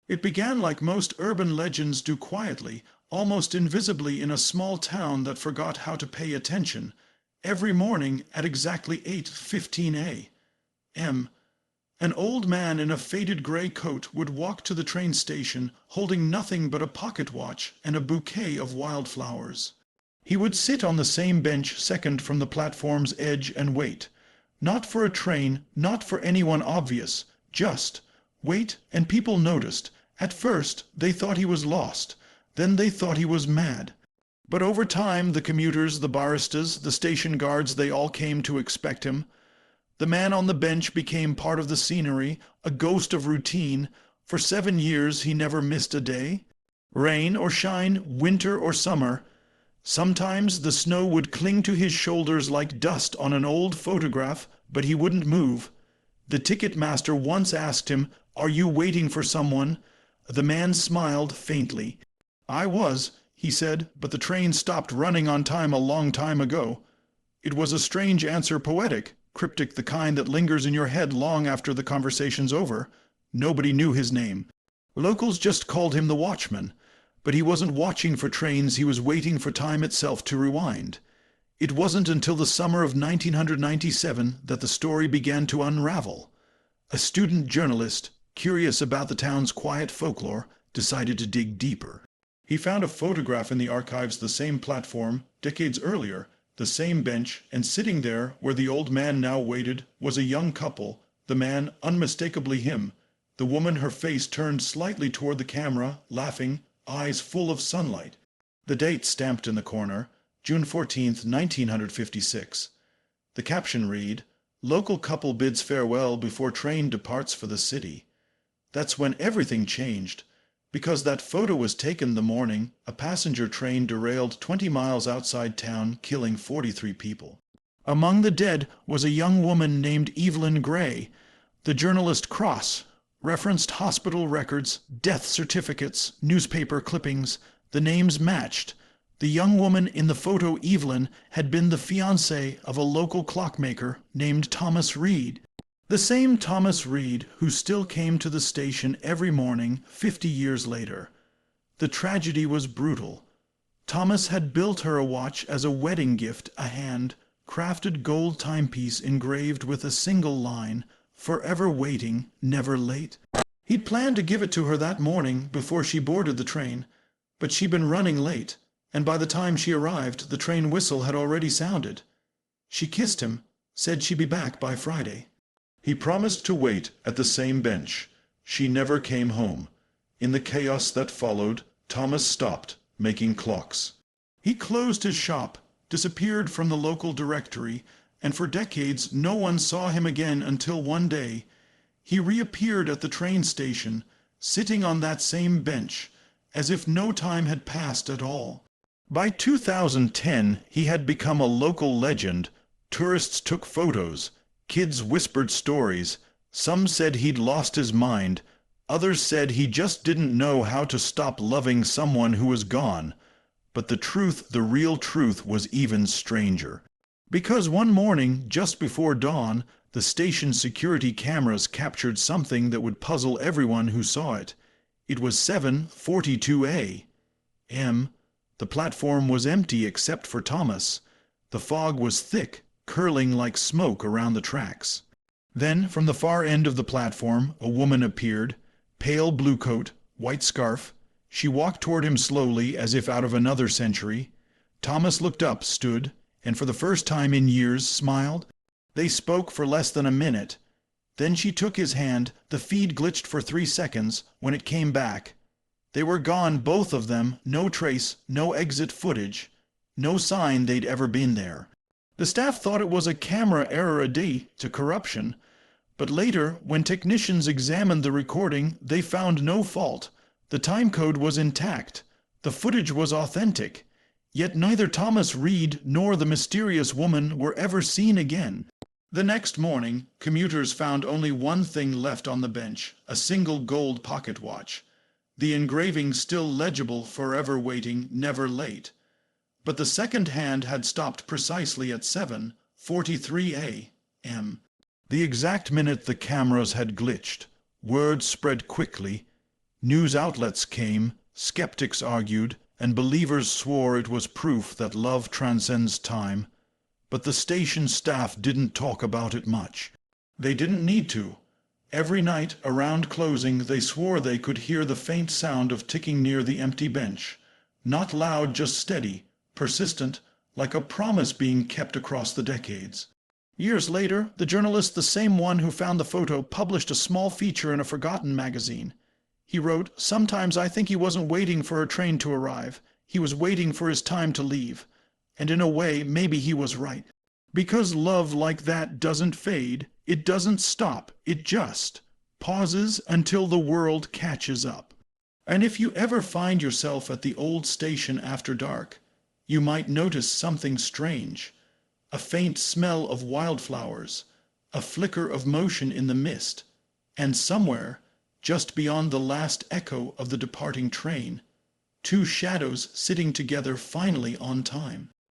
It began like most urban legends do, quietly, almost invisibly, in a small town that forgot how to pay attention. Every morning at exactly 8:15 a.m., an old man in a faded grey coat would walk to the train station holding nothing but a pocket watch and a bouquet of wildflowers. He would sit on the same bench second from the platform's edge and wait. Not for a train, not for anyone obvious, just wait, and people noticed. At first they thought he was lost, then they thought he was mad. But over time the commuters, the baristas, the station guards, they all came to expect him. The man on the bench became part of the scenery, a ghost of routine. For 7 years he never missed a day. Rain or shine, winter or summer. Sometimes the snow would cling to his shoulders like dust on an old photograph, but he wouldn't move. The ticket master once asked him, "Are you waiting for someone?" The man smiled faintly. "I was," he said, "but the train stopped running on time a long time ago." It was a strange answer, poetic, cryptic, the kind that lingers in your head long after the conversation's over. Nobody knew his name. Locals just called him the Watchman. But he wasn't watching for trains, he was waiting for time itself to rewind. It wasn't until the summer of 1997 that the story began to unravel. A student journalist, curious about the town's quiet folklore, decided to dig deeper. He found a photograph in the archives, the same platform, decades earlier, the same bench, and sitting there, where the old man now waited, was a young couple, the man unmistakably him, the woman her face turned slightly toward the camera, laughing, eyes full of sunlight. The date stamped in the corner, June 14th, 1956. The caption read, "Local couple bids farewell before train departs for the city." That's when everything changed. Because that photo was taken the morning a passenger train derailed 20 miles outside town, killing 43 people. Among the dead was a young woman named Evelyn Gray. The journalist Cross referenced hospital records, death certificates, newspaper clippings. The names matched. The young woman in the photo, Evelyn, had been the fiancée of a local clockmaker named Thomas Reed. The same Thomas Reed who still came to the station every morning 50 years later. The tragedy was brutal. Thomas had built her a watch as a wedding gift, a hand-crafted gold timepiece engraved with a single line, "Forever waiting, never late." He'd planned to give it to her that morning before she boarded the train, but she'd been running late, and by the time she arrived, the train whistle had already sounded. She kissed him, said she'd be back by Friday. He promised to wait at the same bench. She never came home. In the chaos that followed, Thomas stopped making clocks. He closed his shop, disappeared from the local directory, and for decades no one saw him again until one day he reappeared at the train station, sitting on that same bench, as if no time had passed at all. By 2010 he had become a local legend. Tourists took photos. Kids whispered stories. Some said he'd lost his mind. Others said he just didn't know how to stop loving someone who was gone. But the truth, the real truth, was even stranger. Because one morning, just before dawn, the station security cameras captured something that would puzzle everyone who saw it. It was 7:42 a.m. The platform was empty except for Thomas. The fog was thick, curling like smoke around the tracks. Then, from the far end of the platform, a woman appeared, pale blue coat, white scarf. She walked toward him slowly, as if out of another century. Thomas looked up, stood, and for the first time in years smiled. They spoke for less than a minute. Then she took his hand. The feed glitched for 3 seconds. When it came back, they were gone, both of them. No trace, no exit footage, no sign they'd ever been there. The staff thought it was a camera error due to corruption, but later, when technicians examined the recording, they found no fault. The timecode was intact. The footage was authentic. Yet neither Thomas Reed nor the mysterious woman were ever seen again. The next morning, commuters found only one thing left on the bench, a single gold pocket watch. The engraving still legible, "Forever waiting, never late." But the second hand had stopped precisely at 7:43 a.m. The exact minute the cameras had glitched. Word spread quickly. News outlets came, skeptics argued, and believers swore it was proof that love transcends time. But the station staff didn't talk about it much. They didn't need to. Every night, around closing, they swore they could hear the faint sound of ticking near the empty bench. Not loud, just steady, persistent, like a promise being kept across the decades. Years later, the journalist, the same one who found the photo, published a small feature in a forgotten magazine. He wrote, "Sometimes I think he wasn't waiting for a train to arrive. He was waiting for his time to leave. And in a way, maybe he was right. Because love like that doesn't fade, it doesn't stop, it just pauses until the world catches up." And if you ever find yourself at the old station after dark, you might notice something strange. A faint smell of wildflowers, a flicker of motion in the mist, and somewhere, just beyond the last echo of the departing train, two shadows sitting together finally on time.